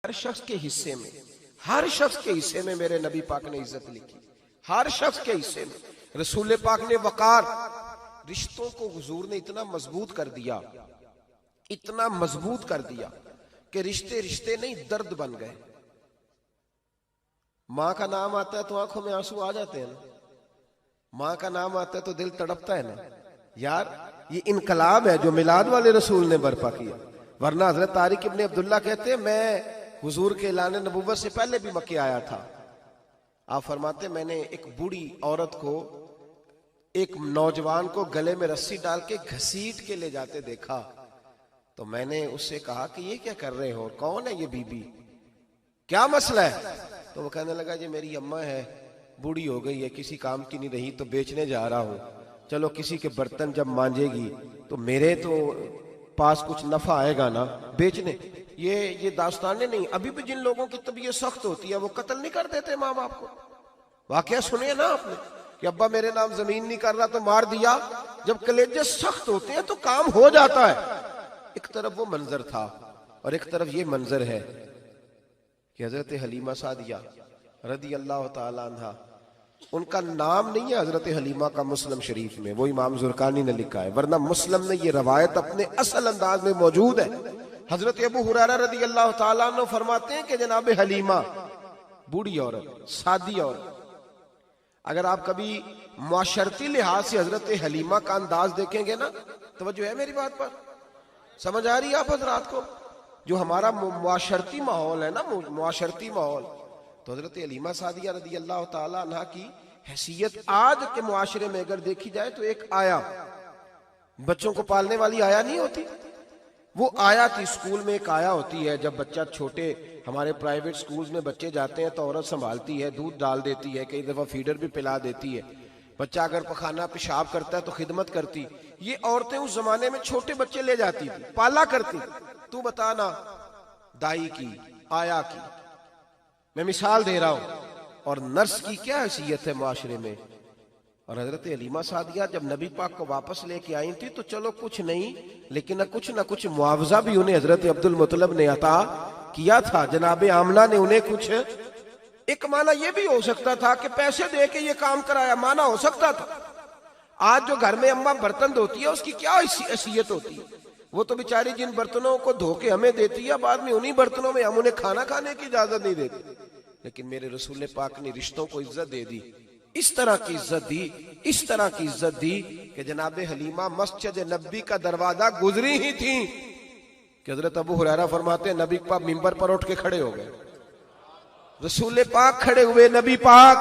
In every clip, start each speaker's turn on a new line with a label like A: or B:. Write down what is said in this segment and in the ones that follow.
A: ہر شخص کے حصے میں، ہر شخص کے حصے میں میرے نبی پاک نے عزت لکھی، ہر شخص کے حصے میں۔ رسول پاک نے وقار، رشتوں کو حضور نے اتنا مضبوط کر دیا، اتنا مضبوط کر دیا کہ رشتے رشتے نہیں درد بن گئے۔ ماں کا نام آتا ہے تو آنکھوں میں آنسو آ جاتے ہیں نا، ماں کا نام آتا ہے تو دل تڑپتا ہے نا۔ یار یہ انقلاب ہے جو میلاد والے رسول نے برپا کیا، ورنہ حضرت طارق ابن عبداللہ کہتے ہیں میں حضور کے اعلان نبوت سے پہلے بھی مکے آیا تھا۔ آپ فرماتے میں نے ایک بوڑھی عورت کو، ایک نوجوان کو گلے میں رسی ڈال کے گھسیٹ کے لے جاتے دیکھا، تو میں نے اس سے کہا کہ یہ کیا کر رہے ہو، کون ہے یہ بی بی، کیا مسئلہ ہے؟ تو وہ کہنے لگا جی میری اماں ہے، بوڑھی ہو گئی ہے، کسی کام کی نہیں رہی تو بیچنے جا رہا ہوں، چلو کسی کے برتن جب مانجے گی تو میرے تو پاس کچھ نفع آئے گا نا بیچنے۔ یہ داستانیں نہیں، ابھی بھی جن لوگوں کی طبیعت سخت ہوتی ہے وہ قتل نہیں کر دیتے ماں باپ کو۔ واقعہ سنے نا آپ نے کہ ابا میرے نام زمین نہیں کر رہا تو مار دیا۔ جب کلیجے سخت ہوتے ہیں تو کام ہو جاتا ہے۔ ایک طرف وہ منظر تھا اور ایک طرف یہ منظر ہے کہ حضرت حلیمہ سعدیہ رضی اللہ تعالی عنہ، ان کا نام نہیں ہے حضرت حلیمہ کا مسلم شریف میں، وہ امام زرقانی نے لکھا ہے، ورنہ مسلم میں یہ روایت اپنے اصل انداز میں موجود ہے۔ حضرت ابو ہریرہ رضی اللہ تعالیٰ عنہ فرماتے ہیں کہ جناب حلیمہ بوڑھی عورت، سادی عورت، اگر آپ کبھی معاشرتی لحاظ سے حضرت حلیمہ کا انداز دیکھیں گے نا، توجہ ہے میری بات پر، سمجھ آ رہی ہے آپ حضرات کو؟ جو ہمارا معاشرتی ماحول ہے نا، معاشرتی ماحول، تو حضرت حلیمہ سعدیہ رضی اللہ تعالی عنہ کی حیثیت آج کے معاشرے میں اگر دیکھی جائے تو ایک آیا، بچوں کو پالنے والی آیا نہیں ہوتی، وہ آیا تھی۔ اسکول میں ایک آیا ہوتی ہے، جب بچہ چھوٹے ہمارے پرائیویٹ سکولز میں بچے جاتے ہیں تو عورت سنبھالتی ہے، دودھ ڈال دیتی ہے، کئی دفعہ فیڈر بھی پلا دیتی ہے، بچہ اگر پخانہ پیشاب کرتا ہے تو خدمت کرتی۔ یہ عورتیں اس زمانے میں چھوٹے بچے لے جاتی تھی، پالا کرتی۔ تو بتانا دائی کی، آیا کی، میں مثال دے رہا ہوں، اور نرس کی کیا حیثیت ہے معاشرے میں۔ اور حضرت حلیمہ سعدیہ جب نبی پاک کو واپس لے کے آئی تھی تو چلو کچھ نہیں، لیکن نہ کچھ معاوضہ بھی انہیں حضرت عبد المطلب نے عطا کیا تھا۔ جناب آمنہ نے انہیں کچھ، ایک معنی یہ بھی ہو سکتا تھا کہ پیسے دے کے یہ کام کرایا، معنی ہو سکتا تھا۔ آج جو گھر میں اماں برتن دھوتی ہے اس کی کیا حیثیت ہوتی ہے؟ وہ تو بیچاری جن برتنوں کو دھو کے ہمیں دیتی ہے، بعد میں انہی برتنوں میں ہم انہیں کھانا کھانے کی اجازت نہیں دیتے۔ لیکن میرے رسول پاک نے رشتوں کو عزت دے دی، اس طرح کی عزت دی، اس طرح کی عزت دی کہ جناب حلیمہ مسجد نبی کا دروازہ گزری ہی تھی کہ حضرت ابو ہریرہ فرماتے ہیں نبی پاک ممبر پر اٹھ کے کھڑے ہو گئے، رسول پاک کھڑے ہوئے، نبی پاک۔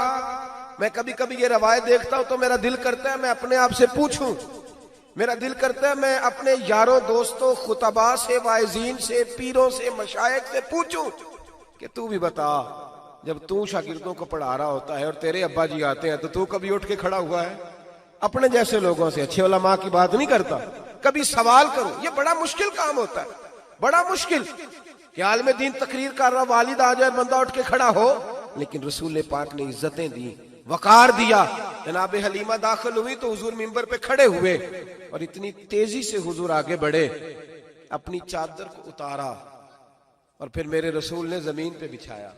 A: میں کبھی کبھی یہ روایت دیکھتا ہوں تو میرا دل کرتا ہے میں اپنے آپ سے پوچھوں، میرا دل کرتا ہے میں اپنے یاروں دوستوں خطباء سے، واعظین سے، پیروں سے، مشائخ سے پوچھوں کہ تو بھی بتا، جب تو شاگردوں کو پڑھا رہا ہوتا ہے اور تیرے ابا جی آتے ہیں تو کبھی اٹھ کے کھڑا ہوا ہے؟ اپنے جیسے لوگوں سے، اچھے علماء کی بات نہیں کرتا، کبھی سوال کرو۔ یہ بڑا مشکل کام ہوتا ہے، بڑا مشکل کہ عالم دین تقریر کر رہا، والد آ جائے، بندہ اٹھ کے کھڑا ہو۔ لیکن رسول پاک نے عزتیں دی، وقار دیا۔ جناب حلیمہ داخل ہوئی تو حضور منبر پہ کھڑے ہوئے اور اتنی تیزی سے حضور آگے بڑھے، اپنی چادر کو اتارا اور پھر میرے رسول نے زمین پہ بچھایا،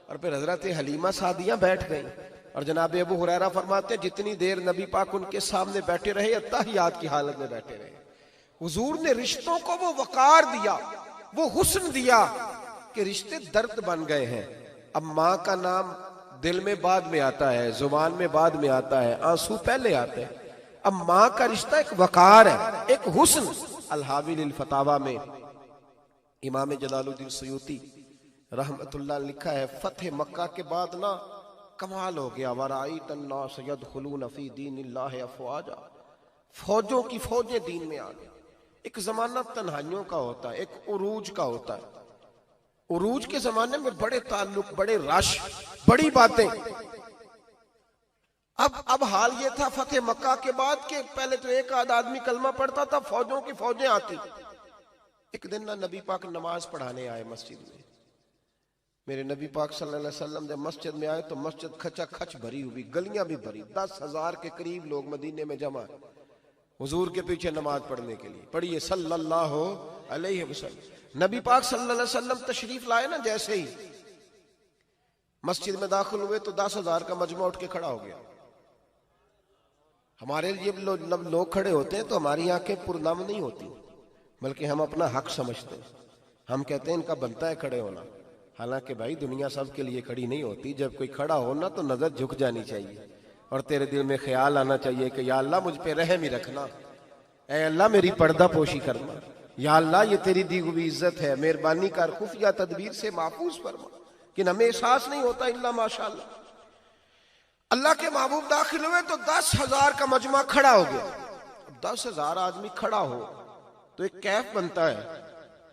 A: اور پھر حضرت حلیمہ سعدیہ بیٹھ گئیں۔ اور جناب ابو ہریرہ فرماتے ہیں جتنی دیر نبی پاک ان کے سامنے بیٹھے رہے، اتحیات کی حالت میں بیٹھے رہے۔ حضور نے رشتوں کو وہ وقار دیا، وہ حسن دیا کہ رشتے درد بن گئے ہیں۔ اب ماں کا نام دل میں بعد میں آتا ہے، زبان میں بعد میں آتا ہے، آنسو پہلے آتے ہیں۔ اب ماں کا رشتہ ایک وقار ہے، ایک حسن۔ الحاوی للفتاوی میں امام جلال الدین سیوطی رحمت اللہ لکھا ہے، فتح مکہ کے بعد نا کمال ہو گیا، وَرَأَيْتَ النَّاسَ يَدْخُلُونَ فِي دِينِ اللَّهِ أَفْوَاجًا، فوجوں کی فوجیں دین میں آ گئی۔ ایک زمانہ تنہائیوں کا ہوتا ہے، ایک عروج کا ہوتا ہے۔ عروج کے زمانے میں بڑے تعلق، بڑے رش، بڑی باتیں۔ اب حال یہ تھا فتح مکہ کے بعد کہ پہلے تو ایک آدھ آدمی کلمہ پڑھتا تھا، فوجوں کی فوجیں آتی۔ ایک دن نہ نبی پاک نماز پڑھانے آئے مسجد میں، میرے نبی پاک صلی اللہ علیہ وسلم جب مسجد میں آئے تو مسجد کھچا کھچ بھری ہوئی، گلیاں بھی بھری، 10,000 کے قریب لوگ مدینے میں جمع۔ حضور کے پیچھے نماز پڑھنے کے لیے. پڑھیے صلی اللہ علیہ وسلم. نبی پاک صلی اللہ علیہ وسلم تشریف لائے نا، جیسے ہی مسجد میں داخل ہوئے تو 10,000 کا مجمع اٹھ کے کھڑا ہو گیا. ہمارے لیے لوگ کھڑے ہوتے ہیں تو ہماری آنکھیں پرنم نہیں ہوتی، بلکہ ہم اپنا حق سمجھتے ہیں. ہم کہتے ہیں ان کا بنتا ہے کھڑے ہونا. حالانکہ بھائی دنیا سب کے لیے کھڑی نہیں ہوتی. جب کوئی کھڑا ہونا تو نظر جھک جانی چاہیے اور تیرے دل میں خیال آنا چاہیے کہ یا اللہ مجھ پہ رحم ہی رکھنا، اے اللہ میری پردہ پوشی کرنا، یا اللہ یہ تیری دی ہوئی عزت ہے، مہربانی کر خفیہ تدبیر سے محفوظ فرما. کہ ہمیں احساس نہیں ہوتا الا ماشاءاللہ. اللہ کے محبوب داخل ہوئے تو 10,000 کا مجمع کھڑا ہو گیا. 10,000 آدمی کھڑا ہو تو ایک کیف بنتا ہے.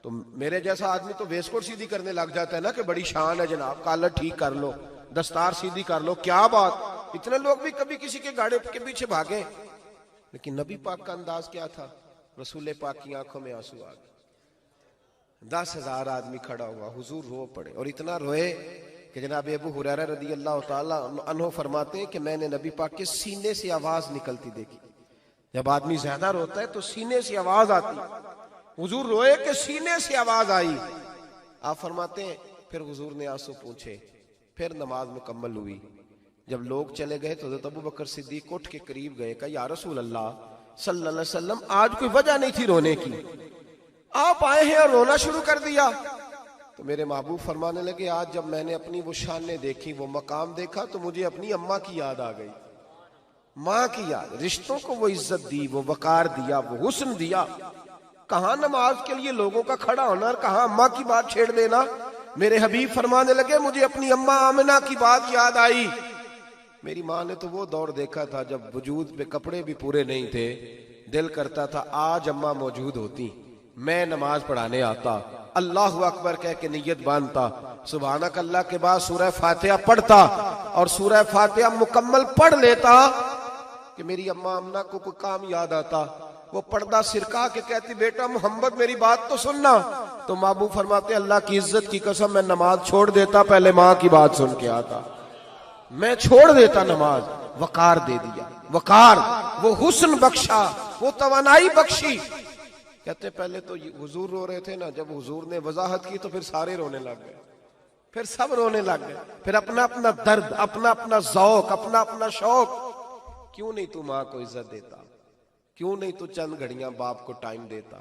A: تو میرے جیسا آدمی تو ویسکوٹ سیدھی کرنے لگ جاتا ہے نا کہ بڑی شان ہے جناب، کالر ٹھیک کر لو، دستار سیدھی کر لو، کیا بات. اتنے لوگ بھی کبھی کسی کے گاڑی کے پیچھے بھاگے. لیکن نبی پاک کا انداز کیا تھا؟ رسول پاک کی آنکھوں میں آنسو آ گئے. 10,000 آدمی کھڑا ہوا، حضور رو پڑے اور اتنا روئے کہ جناب ابو ہریرہ رضی اللہ تعالی عنہ فرماتے ہیں کہ میں نے نبی پاک کے سینے سے آواز نکلتی دیکھی. جب آدمی زیادہ روتا ہے تو سینے سے آواز آتی. حضور روئے کہ سینے سے آواز آئی. آپ فرماتے ہیں پھر حضور نے آنسو پوچھے، پھر نماز مکمل ہوئی. جب لوگ چلے گئے تو حضرت ابو بکر صدیق اٹھ کے قریب گئے، کہا یا رسول اللہ صلی اللہ علیہ وسلم آج کوئی وجہ نہیں تھی رونے کی، آپ آئے ہیں اور رونا شروع کر دیا. تو میرے محبوب فرمانے لگے آج جب میں نے اپنی وہ شانیں دیکھی، وہ مقام دیکھا تو مجھے اپنی اماں کی یاد آ گئی. ماں کی یاد، رشتوں کو وہ عزت دی، وہ وقار دیا، وہ حسن دیا. کہاں نماز کے لیے لوگوں کا کھڑا ہونا اور کہاں اماں کی بات چھیڑ دینا. میرے حبیب فرمانے لگے مجھے اپنی اماں آمنہ کی بات یاد آئی. میری ماں نے تو وہ دور دیکھا تھا جب وجود پہ کپڑے بھی پورے نہیں تھے. دل کرتا تھا آج اماں موجود ہوتی، میں نماز پڑھانے آتا، اللہ اکبر کہہ کے نیت باندھتا، سبحانک اللہ کے بعد سورہ فاتحہ پڑھتا اور سورہ فاتحہ مکمل پڑھ لیتا کہ میری اماں آمنہ کو کوئی کام یاد آتا. وہ پردہ سرکا کے کہتی بیٹا محمد میری بات تو سننا. تو محبوب فرماتے اللہ کی عزت کی قسم میں نماز چھوڑ دیتا، پہلے ماں کی بات سن کے آتا. میں چھوڑ دیتا نماز. وقار دے دیا، وقار، وہ حسن بخشا، وہ توانائی بخشی. کہتے پہلے تو حضور رو رہے تھے نا، جب حضور نے وضاحت کی تو پھر سارے رونے لگ گئے، پھر سب رونے لگ گئے. پھر اپنا اپنا درد، اپنا اپنا ذوق، اپنا اپنا شوق. کیوں نہیں تو ماں کو عزت دیتا؟ کیوں نہیں تو چند گھڑیاں باپ کو ٹائم دیتا؟